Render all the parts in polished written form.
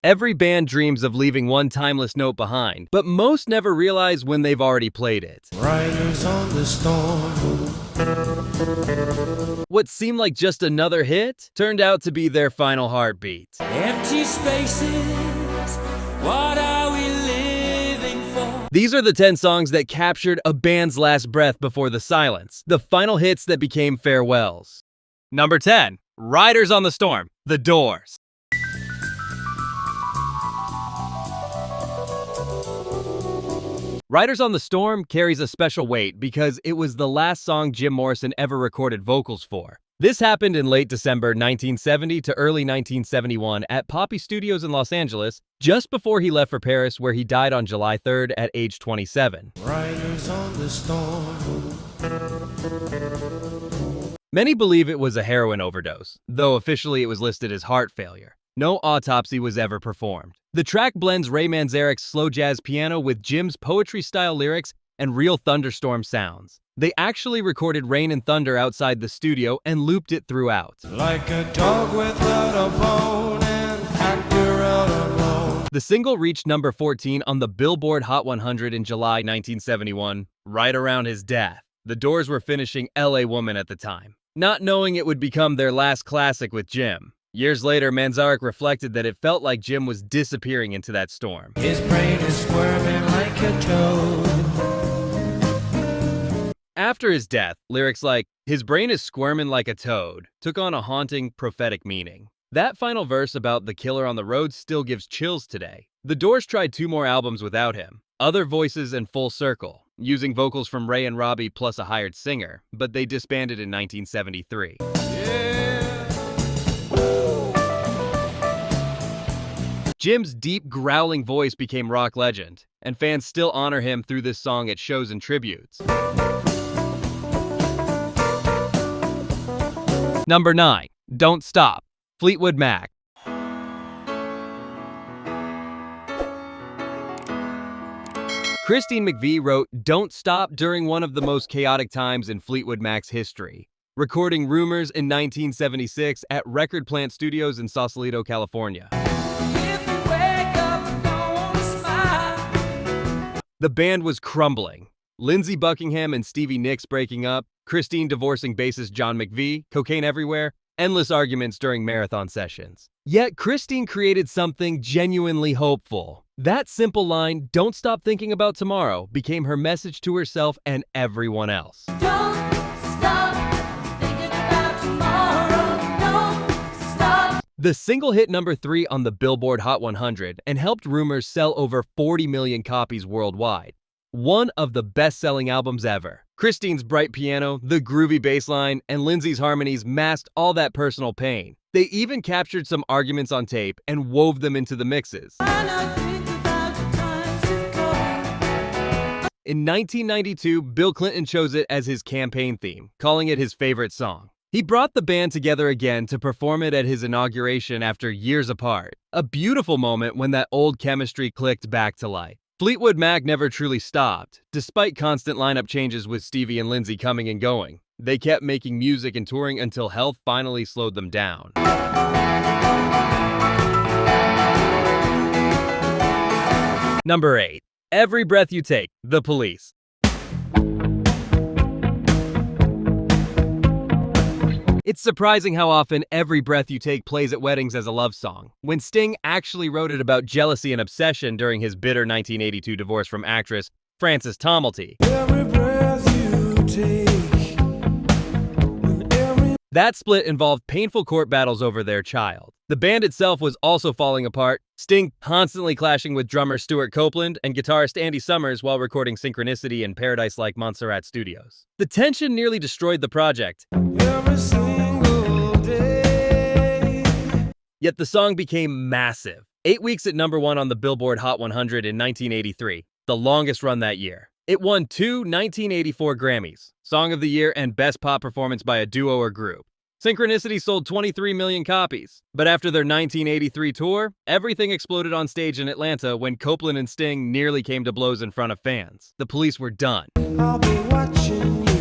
Every band dreams of leaving one timeless note behind, but most never realize when they've already played it. Riders on the storm. What seemed like just another hit turned out to be their final heartbeat. Empty spaces, what are we living for? These are the 10 songs that captured a band's last breath before the silence, the final hits that became farewells. Number 10, Riders on the Storm, The Doors. Riders on the Storm carries a special weight because it was the last song Jim Morrison ever recorded vocals for. This happened in late December 1970 to early 1971 at Poppy Studios in Los Angeles, just before he left for Paris, where he died on July 3rd at age 27. Riders on the storm. Many believe it was a heroin overdose, though officially it was listed as heart failure. No autopsy was ever performed. The track blends Ray Manzarek's slow jazz piano with Jim's poetry-style lyrics and real thunderstorm sounds. They actually recorded rain and thunder outside the studio and looped it throughout. Like a dog without a bone, an actor out alone. The single reached number 14 on the Billboard Hot 100 in July 1971, right around his death. The Doors were finishing LA Woman at the time, not knowing it would become their last classic with Jim. Years later, Manzarek reflected that it felt like Jim was disappearing into that storm. His brain is squirming like a toad. After his death, lyrics like, "His brain is squirming like a toad," took on a haunting, prophetic meaning. That final verse about the killer on the road still gives chills today. The Doors tried 2 more albums without him, Other Voices and Full Circle, using vocals from Ray and Robbie plus a hired singer, but they disbanded in 1973. Jim's deep, growling voice became rock legend, and fans still honor him through this song at shows and tributes. Number 9, Don't Stop, Fleetwood Mac. Christine McVie wrote Don't Stop during one of the most chaotic times in Fleetwood Mac's history, recording Rumors in 1976 at Record Plant Studios in Sausalito, California. The band was crumbling. Lindsey Buckingham and Stevie Nicks breaking up, Christine divorcing bassist John McVie, cocaine everywhere, endless arguments during marathon sessions. Yet Christine created something genuinely hopeful. That simple line, "Don't stop thinking about tomorrow," became her message to herself and everyone else. Don't stop thinking about tomorrow. Don't stop. The single hit number 3 on the Billboard Hot 100 and helped Rumors sell over 40 million copies worldwide. One of the best-selling albums ever. Christine's bright piano, the groovy bass line, and Lindsey's harmonies masked all that personal pain. They even captured some arguments on tape and wove them into the mixes. In 1992, Bill Clinton chose it as his campaign theme, calling it his favorite song. He brought the band together again to perform it at his inauguration after years apart. A beautiful moment when that old chemistry clicked back to life. Fleetwood Mac never truly stopped, despite constant lineup changes with Stevie and Lindsey coming and going. They kept making music and touring until health finally slowed them down. Number 8. Every Breath You Take, The Police. It's surprising how often Every Breath You Take plays at weddings as a love song, when Sting actually wrote it about jealousy and obsession during his bitter 1982 divorce from actress Frances Tomalty. Every breath you take, That split involved painful court battles over their child. The band itself was also falling apart, Sting constantly clashing with drummer Stuart Copeland and guitarist Andy Summers while recording Synchronicity in Paradise-like Montserrat Studios. The tension nearly destroyed the project. every single day. Yet the song became massive. 8 weeks at number 1 on the Billboard Hot 100 in 1983, the longest run that year. It won 2 1984 Grammys, Song of the Year and Best Pop Performance by a Duo or Group. Synchronicity sold 23 million copies, but after their 1983 tour, everything exploded on stage in Atlanta when Copeland and Sting nearly came to blows in front of fans. The Police were done. I'll be watching you.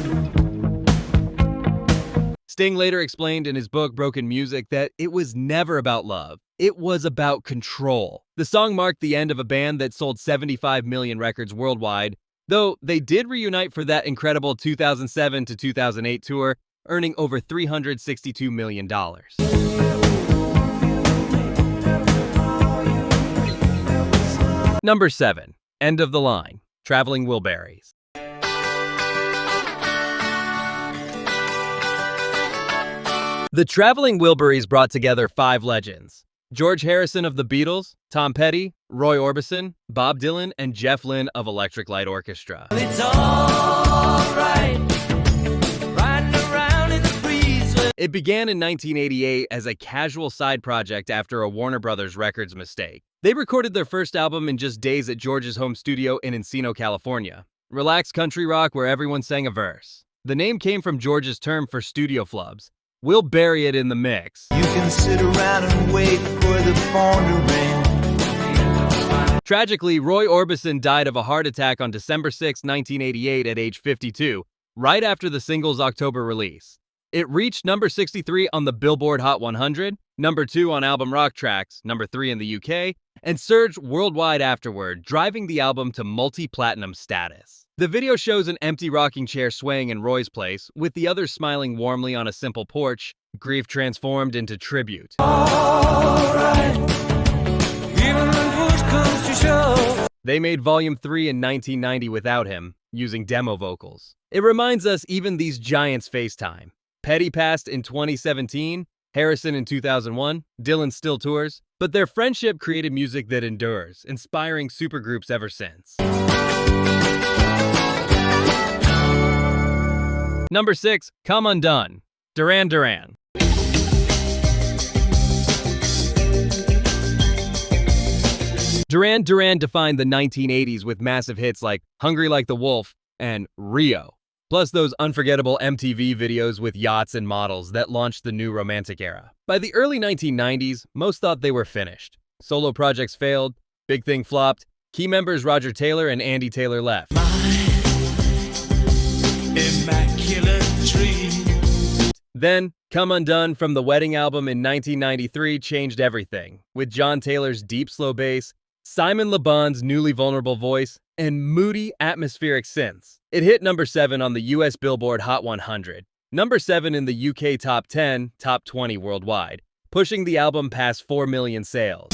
Sting later explained in his book Broken Music that it was never about love. It was about control. The song marked the end of a band that sold 75 million records worldwide, though they did reunite for that incredible 2007 to 2008 tour, earning over $362 million. Number 7. End of the Line. Traveling Wilburys. The Traveling Wilburys brought together 5 legends: George Harrison of the Beatles, Tom Petty, Roy Orbison, Bob Dylan, and Jeff Lynne of Electric Light Orchestra. It's all right, riding around in the breeze with It began in 1988 as a casual side project after a Warner Brothers Records mistake. They recorded their first album in just days at George's home studio in Encino, California. Relaxed country rock where everyone sang a verse. The name came from George's term for studio flubs. We'll bury it in the mix. You can sit around and wait for the phone to ring. Tragically, Roy Orbison died of a heart attack on December 6, 1988 at age 52, right after the single's October release. It reached number 63 on the Billboard Hot 100, number 2 on Album Rock Tracks, number 3 in the UK, and surged worldwide afterward, driving the album to multi-platinum status. The video shows an empty rocking chair swaying in Roy's place, with the others smiling warmly on a simple porch, grief transformed into tribute. all right, even when push comes to shove. They made Volume 3 in 1990 without him, using demo vocals. It reminds us even these giants FaceTime. Petty passed in 2017, Harrison in 2001, Dylan still tours, but their friendship created music that endures, inspiring supergroups ever since. Number 6, Come Undone. Duran. Duran defined the 1980s with massive hits like Hungry Like the Wolf and Rio, plus those unforgettable MTV videos with yachts and models that launched the new romantic era. By the early 1990s, most thought they were finished. Solo projects failed, Big Thing flopped, key members Roger Taylor and Andy Taylor left. Immaculate tree. Then, Come Undone from the Wedding album in 1993 changed everything, with John Taylor's deep slow bass, Simon Le Bon's newly vulnerable voice, and moody, atmospheric synths. It hit number 7 on the US Billboard Hot 100, number 7 in the UK Top 10, Top 20 worldwide, pushing the album past 4 million sales.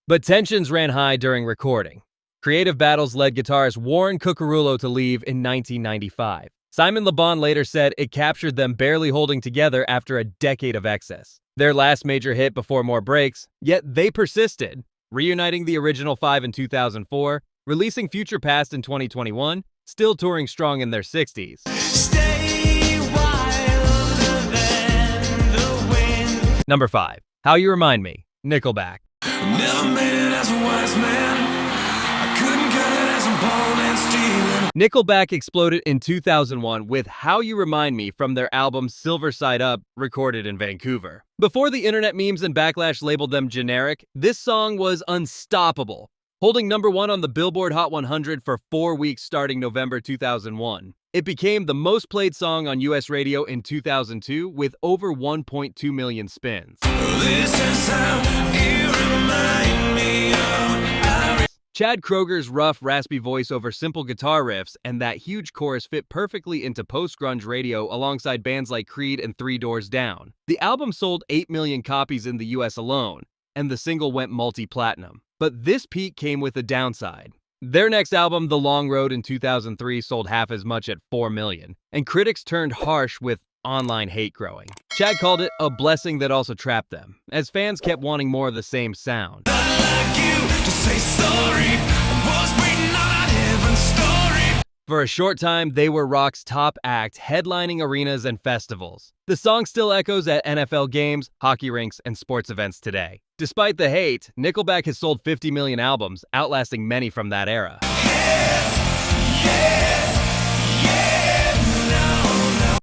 But tensions ran high during recording. Creative battles led guitarist Warren Cucurullo to leave in 1995. Simon Le Bon later said it captured them barely holding together after a decade of excess. Their last major hit before more breaks, yet they persisted, reuniting the original 5 in 2004, releasing Future Past in 2021, still touring strong in their 60s. Stay wilder than the wind. Number 5, How You Remind Me, Nickelback. Never made it as a wise man. I couldn't cut it as a bone and stealing. Nickelback exploded in 2001 with How You Remind Me from their album Silver Side Up, recorded in Vancouver. Before the internet memes and backlash labeled them generic, this song was unstoppable, holding number 1 on the Billboard Hot 100 for 4 weeks starting November 2001. It became the most played song on US radio in 2002 with over 1.2 million spins. This is how you remind me of. Chad Kroger's rough, raspy voice over simple guitar riffs and that huge chorus fit perfectly into post-grunge radio alongside bands like Creed and Three Doors Down. The album sold 8 million copies in the US alone, and the single went multi-platinum. But this peak came with a downside. Their next album, The Long Road in 2003, sold half as much at 4 million, and critics turned harsh with online hate growing. Chad called it a blessing that also trapped them, as fans kept wanting more of the same sound. Like you to say sorry. I was waiting on a different story. For a short time, they were rock's top act, headlining arenas and festivals. The song still echoes at NFL games, hockey rinks, and sports events today. Despite the hate, Nickelback has sold 50 million albums, outlasting many from that era.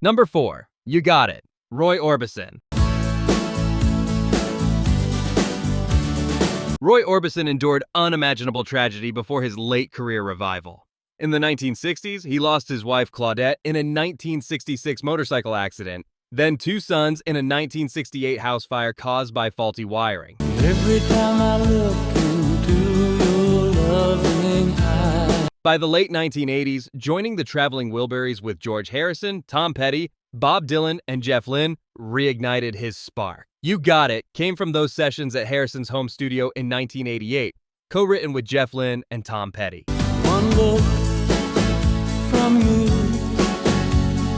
Number 4, You Got It, Roy Orbison. Roy Orbison endured unimaginable tragedy before his late career revival. In the 1960s, he lost his wife Claudette in a 1966 motorcycle accident, then two sons in a 1968 house fire caused by faulty wiring. Every time I look into your loving eyes. By the late 1980s, joining the traveling Wilburys with George Harrison, Tom Petty, Bob Dylan, and Jeff Lynne reignited his spark. You Got It came from those sessions at Harrison's home studio in 1988, co-written with Jeff Lynne and Tom Petty. One look from you,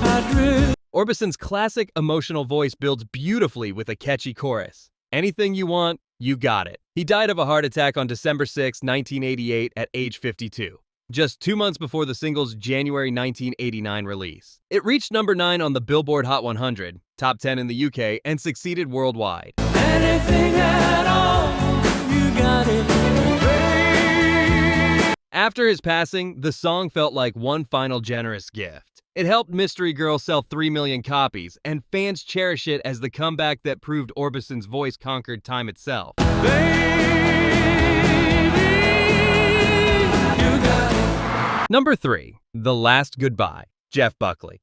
I drift. Orbison's classic emotional voice builds beautifully with a catchy chorus. Anything you want, you got it. He died of a heart attack on December 6, 1988 at age 52, just 2 months before the single's January 1989 release. It reached number 9 on the Billboard Hot 100, top 10 in the UK, and succeeded worldwide. Anything at all, you got it, babe. After his passing, the song felt like one final generous gift. It helped Mystery Girl sell 3 million copies, and fans cherish it as the comeback that proved Orbison's voice conquered time itself. Number 3. The Last Goodbye, Jeff Buckley.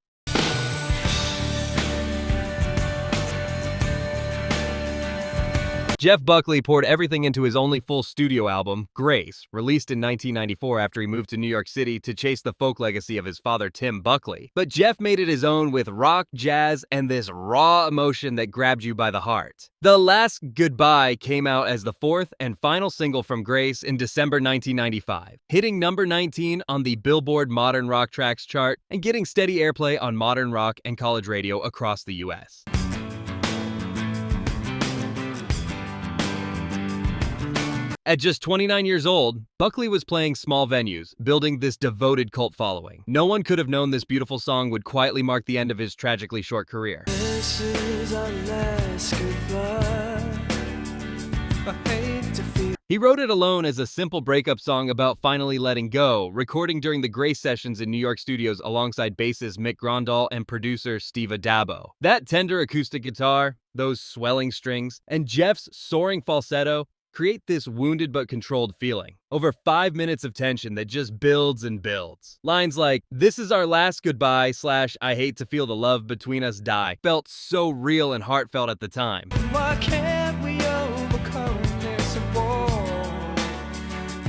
Jeff Buckley poured everything into his only full studio album, Grace, released in 1994 after he moved to New York City to chase the folk legacy of his father, Tim Buckley. But Jeff made it his own with rock, jazz, and this raw emotion that grabbed you by the heart. The Last Goodbye came out as the fourth and final single from Grace in December 1995, hitting number 19 on the Billboard Modern Rock Tracks chart and getting steady airplay on modern rock and college radio across the U.S. At just 29 years old, Buckley was playing small venues, building this devoted cult following. No one could have known this beautiful song would quietly mark the end of his tragically short career. This is our last goodbye. I hate to feel. He wrote it alone as a simple breakup song about finally letting go, recording during the Grace sessions in New York studios alongside bassist Mick Grondal and producer Steve Adabo. That tender acoustic guitar, those swelling strings, and Jeff's soaring falsetto create this wounded but controlled feeling. Over 5 minutes of tension that just builds and builds. Lines like, "This is our last goodbye" / "I hate to feel the love between us die" felt so real and heartfelt at the time. Why can't we overcome this war?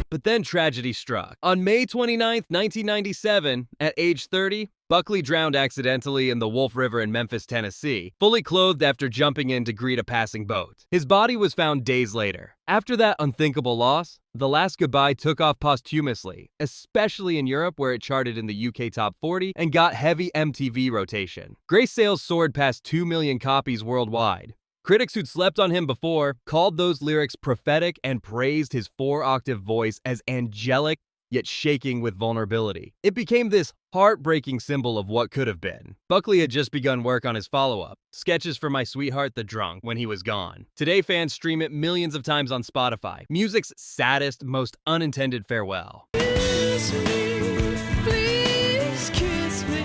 But then tragedy struck. On May 29, 1997, at age 30, Buckley drowned accidentally in the Wolf River in Memphis, Tennessee, fully clothed after jumping in to greet a passing boat. His body was found days later. After that unthinkable loss, The Last Goodbye took off posthumously, especially in Europe where it charted in the UK Top 40 and got heavy MTV rotation. Grace sales soared past 2 million copies worldwide. Critics who'd slept on him before called those lyrics prophetic and praised his 4-octave voice as angelic yet shaking with vulnerability. It became this heartbreaking symbol of what could have been. Buckley had just begun work on his follow-up, Sketches for My Sweetheart the Drunk, when he was gone. Today fans stream it millions of times on Spotify, music's saddest, most unintended farewell. Kiss me, please kiss me,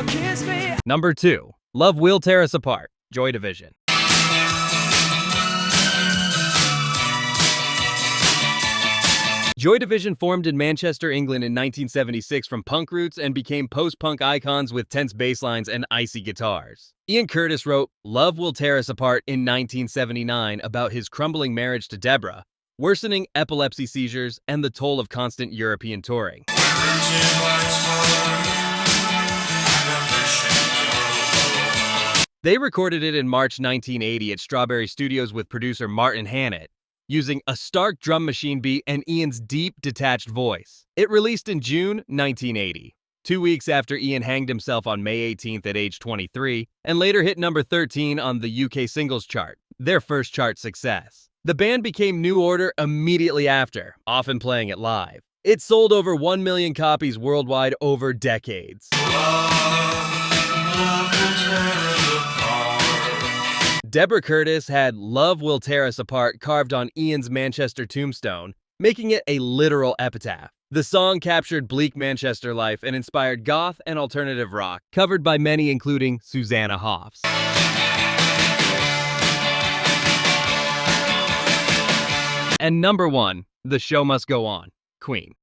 kiss me. Number 2. Love Will Tear Us Apart, Joy Division. Joy Division formed in Manchester, England in 1976 from punk roots and became post-punk icons with tense bass lines and icy guitars. Ian Curtis wrote Love Will Tear Us Apart in 1979 about his crumbling marriage to Deborah, worsening epilepsy seizures, and the toll of constant European touring. They recorded it in March 1980 at Strawberry Studios with producer Martin Hannett, using a stark drum machine beat and Ian's deep, detached voice. It released in June 1980, 2 weeks after Ian hanged himself on May 18th at age 23, and later hit number 13 on the UK singles chart, their first chart success. The band became New Order immediately after, often playing it live. It sold over 1 million copies worldwide over decades. Deborah Curtis had Love Will Tear Us Apart carved on Ian's Manchester tombstone, making it a literal epitaph. The song captured bleak Manchester life and inspired goth and alternative rock, covered by many including Susanna Hoffs. And number 1, The Show Must Go On, Queen.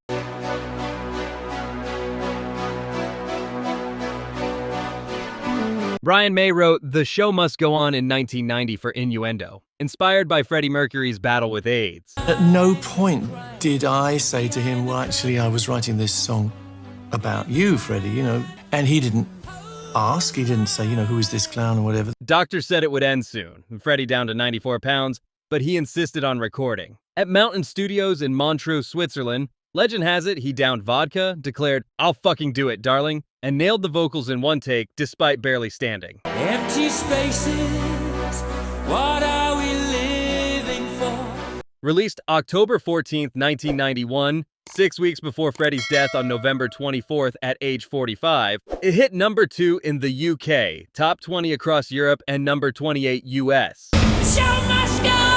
Brian May wrote The Show Must Go On in 1990 for Innuendo, inspired by Freddie Mercury's battle with AIDS. At no point did I say to him, well, actually, I was writing this song about you, Freddie, you know. And he didn't ask. He didn't say, you know, who is this clown or whatever. Doctor said it would end soon, and Freddie down to 94 pounds, but he insisted on recording. At Mountain Studios in Montreux, Switzerland, legend has it he downed vodka, declared, "I'll fucking do it, darling," and nailed the vocals in one take despite barely standing. Empty spaces, what are we living for? Released October 14th, 1991, 6 weeks before Freddie's death on November 24th at age 45, it hit number 2 in the UK, top 20 across Europe, and number 28 US. The show must go on.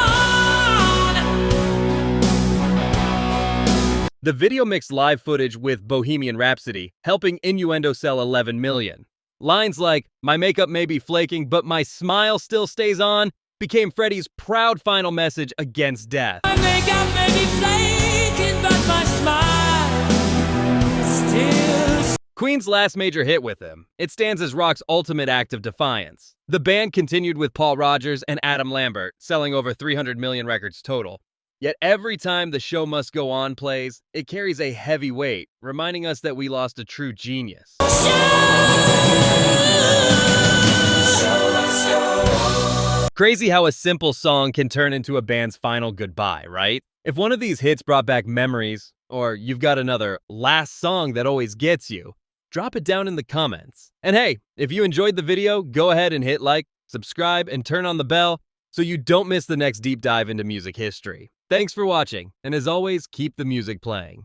The video mixed live footage with Bohemian Rhapsody, helping Innuendo sell 11 million. Lines like, "My makeup may be flaking, but my smile still stays on," became Freddie's proud final message against death. My makeup may be flaking, but my smile still. Queen's last major hit with him, it stands as rock's ultimate act of defiance. The band continued with Paul Rodgers and Adam Lambert, selling over 300 million records total. Yet every time The Show Must Go On plays, it carries a heavy weight, reminding us that we lost a true genius. Crazy how a simple song can turn into a band's final goodbye, right? If one of these hits brought back memories, or you've got another last song that always gets you, drop it down in the comments. And hey, if you enjoyed the video, go ahead and hit like, subscribe, and turn on the bell so you don't miss the next deep dive into music history. Thanks for watching, and as always, keep the music playing.